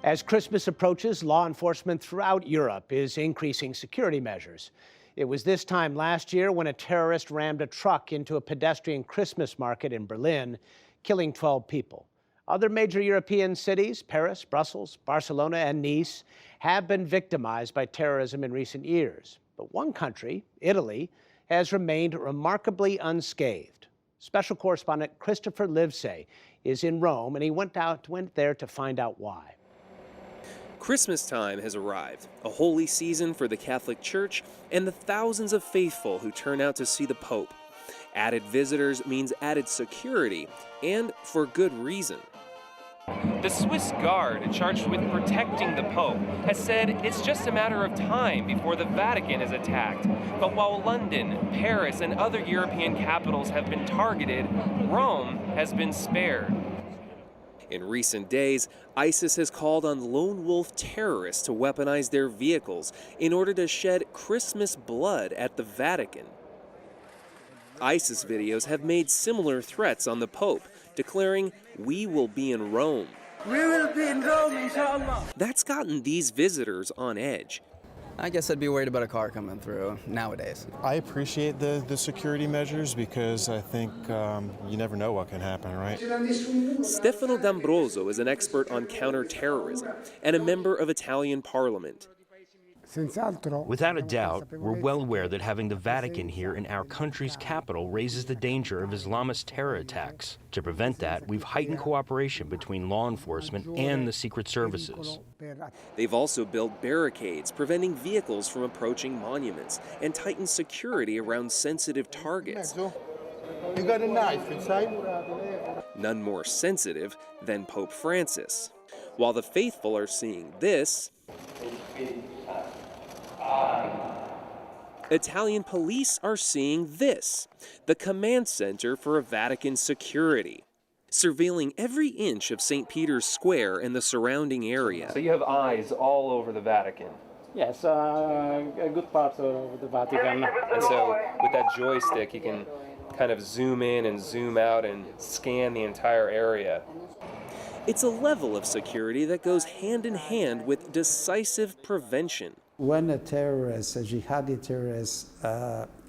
As Christmas approaches, law enforcement throughout Europe is increasing security measures. It was this time last year when a terrorist rammed a truck into a pedestrian Christmas market in Berlin, killing 12 people. Other major European cities, Paris, Brussels, Barcelona, and Nice, have been victimized by terrorism in recent years. But one country, Italy, has remained remarkably unscathed. Special correspondent Christopher Livesay is in Rome, and he went there to find out why. Christmas time has arrived, a holy season for the Catholic Church and the thousands of faithful who turn out to see the Pope. Added visitors means added security, and for good reason. The Swiss Guard, charged with protecting the Pope, has said it's just a matter of time before the Vatican is attacked. But while London, Paris, and other European capitals have been targeted, Rome has been spared. In recent days, ISIS has called on lone wolf terrorists to weaponize their vehicles in order to shed Christmas blood at the Vatican. ISIS videos have made similar threats on the Pope, declaring, "We will be in Rome." We will be in Rome, inshallah. That's gotten these visitors on edge. I guess I'd be worried about a car coming through nowadays. I appreciate the security measures because I think you never know what can happen, right? Stefano D'Ambroso is an expert on counterterrorism and a member of Italian Parliament. Without a doubt, we're well aware that having the Vatican here in our country's capital raises the danger of Islamist terror attacks. To prevent that, we've heightened cooperation between law enforcement and the secret services. They've also built barricades preventing vehicles from approaching monuments and tightened security around sensitive targets. You got a knife inside? None more sensitive than Pope Francis. While the faithful are seeing this, Italian police are seeing this, the command center for Vatican security, surveilling every inch of St. Peter's Square and the surrounding area. So you have eyes all over the Vatican. Yes, a good part of the Vatican. And so with that joystick, you can kind of zoom in and zoom out and scan the entire area. It's a level of security that goes hand in hand with decisive prevention. When a terrorist, a jihadi terrorist,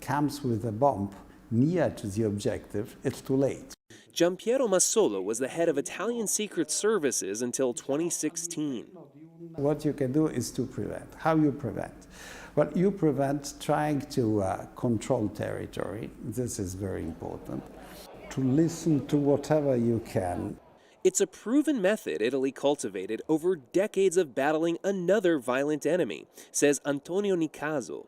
comes with a bomb near to the objective, it's too late. Giampiero Massolo was the head of Italian Secret Services until 2016. What you can do is to prevent. How you prevent? Well, you prevent trying to control territory. This is very important. To listen to whatever you can. It's a proven method Italy cultivated over decades of battling another violent enemy, says Antonio Nicaso.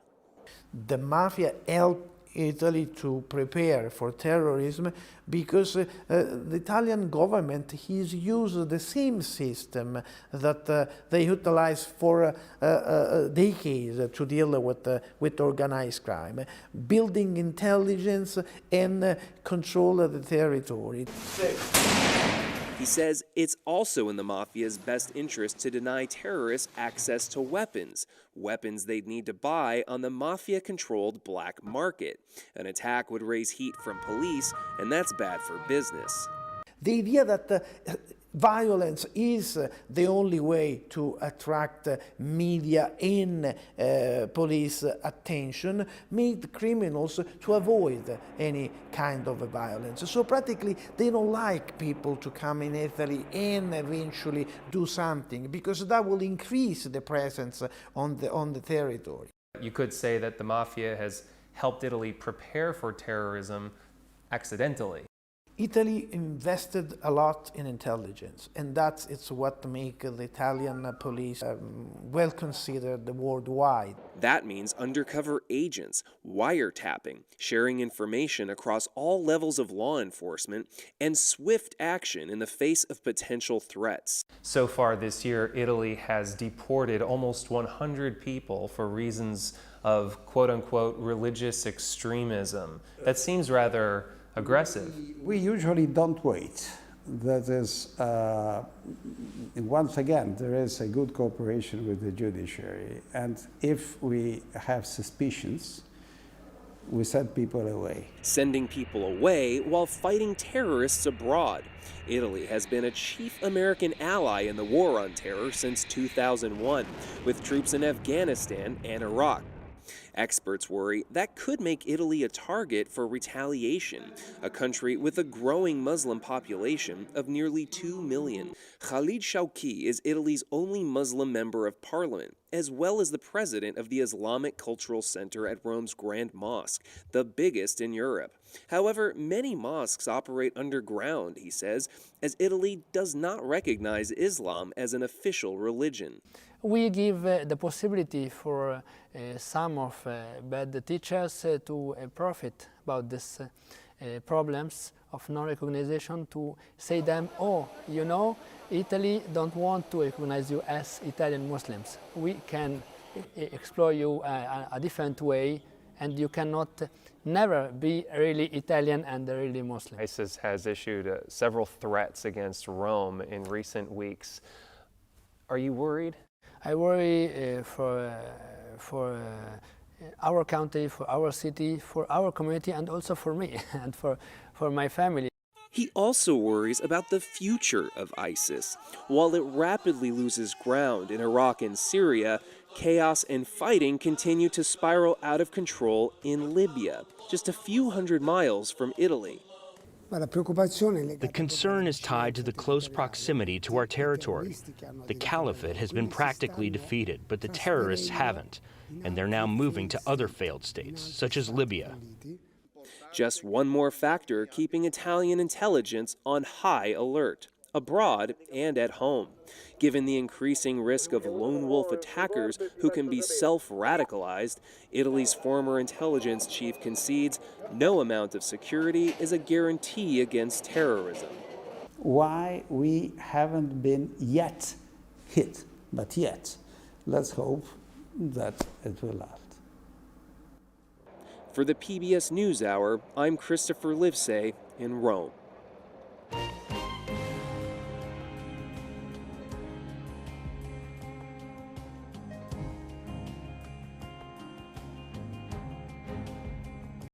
The mafia helped Italy to prepare for terrorism because the Italian government has used the same system that they utilized for decades to deal with organized crime, building intelligence and control of the territory. He says it's also in the mafia's best interest to deny terrorists access to weapons they'd need to buy on the mafia-controlled black market. An attack would raise heat from police, and that's bad for business. The idea that violence is the only way to attract media and police attention made criminals to avoid any kind of violence. So practically they don't like people to come in Italy and eventually do something because that will increase the presence on the territory. You could say that the mafia has helped Italy prepare for terrorism accidentally. Italy invested a lot in intelligence, and it's what makes the Italian police well considered worldwide. That means undercover agents, wiretapping, sharing information across all levels of law enforcement, and swift action in the face of potential threats. So far this year, Italy has deported almost 100 people for reasons of quote-unquote religious extremism. That seems rather aggressive. We usually don't wait. That is, once again, there is a good cooperation with the judiciary. And if we have suspicions, We send people away. Sending people away while fighting terrorists abroad. Italy has been a chief American ally in the war on terror since 2001, with troops in Afghanistan and Iraq. Experts worry that could make Italy a target for retaliation, a country with a growing Muslim population of nearly 2 million. Khalid Shawki is Italy's only Muslim member of parliament, as well as the president of the Islamic Cultural Center at Rome's Grand Mosque, the biggest in Europe. However, many mosques operate underground, he says, as Italy does not recognize Islam as an official religion. We give the possibility for some of bad teachers to profit about these problems of non-recognition, to say them, oh, you know, Italy don't want to recognize you as Italian Muslims. We can explore you a different way, and you cannot never be really Italian and really Muslim. ISIS has issued several threats against Rome in recent weeks. Are you worried? I worry for our country, for our city, for our community, and also for me and for my family. He also worries about the future of ISIS. While it rapidly loses ground in Iraq and Syria, chaos and fighting continue to spiral out of control in Libya, just a few hundred miles from Italy. The concern is tied to the close proximity to our territory. The caliphate has been practically defeated, but the terrorists haven't, and they're now moving to other failed states, such as Libya. Just one more factor keeping Italian intelligence on high alert, abroad and at home, given the increasing risk of lone wolf attackers who can be self-radicalized. Italy's former intelligence chief concedes no amount of security is a guarantee against terrorism. Why we haven't been yet hit, but yet, let's hope that it will last. For the PBS NewsHour, I'm Christopher Livesay in Rome.